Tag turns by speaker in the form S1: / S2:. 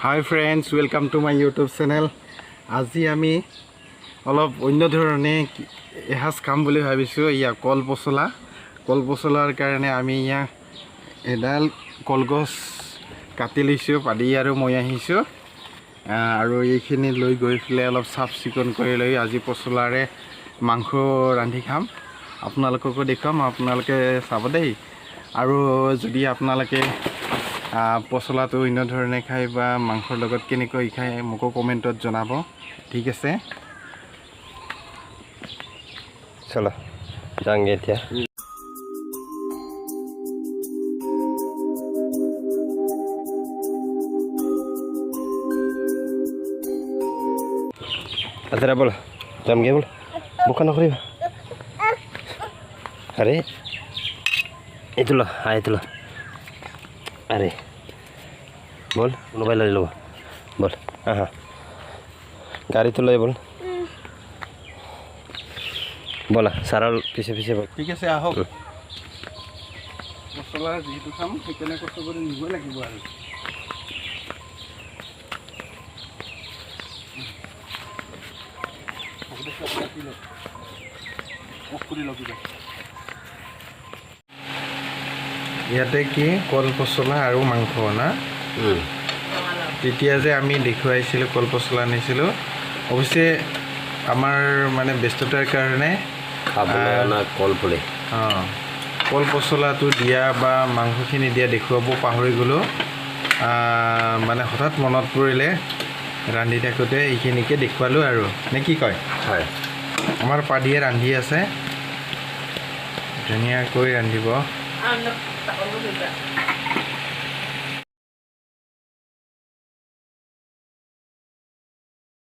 S1: Hi friends, welcome to my YouTube channel. আজি আমি অলপ অন্য ধৰণে এহাজ কাম বুলি ভাবিছো ইয়া কল পচলাৰ কাৰণে আমি ইয়া এডাল কলগছ কাটি লৈছো পাদি আৰু মই আহিছো আৰু এইখিনি লৈ গৈ ফলে অলপ সাফ চিকন কৰি লৈ আজি পচলাৰে মাংস ৰান্ধি খাম আপোনালোককো দেখাম আপোনালোকে চাব দেই আৰু যদি আপোনালোকে পচলাটো অন্য ধৰণে খাই বা মাংসৰ লগত কেনেকৈ খাই মোকো কমেন্টত জনাব ঠিক আছে
S2: চলো যাংগে এতিয়া আদৰা বল যামগে বল মুখ নকৰিবা আরে এইটো ল আরে বল মোবাইল লৈ লব বল আহা গাড়ীটো লৈ বল বলা সারাল পিছে পিছে বল
S1: ঠিক আছে আহক মছলা যেহেতু খাম সেইকাৰণে কষ্ট কৰি নিব লাগিব আৰু ইয়াতে কি কল পচলা আৰু মাংস না তেতিয়া যে আমি দেখুৱাইছিলোঁ কল পচলা আনিছিলোঁ অৱশ্যে আমাৰ মানে ব্যস্ততাৰ কাৰণে
S2: কল পলে
S1: কল পচলাটো দিয়া বা মাংসখিনি দিয়া দেখুৱাব পাহৰি গ'লোঁ মানে হঠাৎ মনত পৰিলে ৰান্ধি থাকোঁতে এইখিনিকে দেখুৱালোঁ আৰু নে কি কয়
S2: হয়
S1: আমাৰ পাদিয়ে ৰান্ধি আছে ধুনীয়াকৈ ৰান্ধিব